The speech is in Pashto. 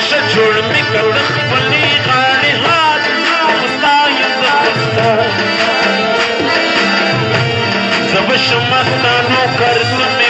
जोड़ में कड़क बनी गाड़ी हाथ जब शमस्तानों कर तुम्हें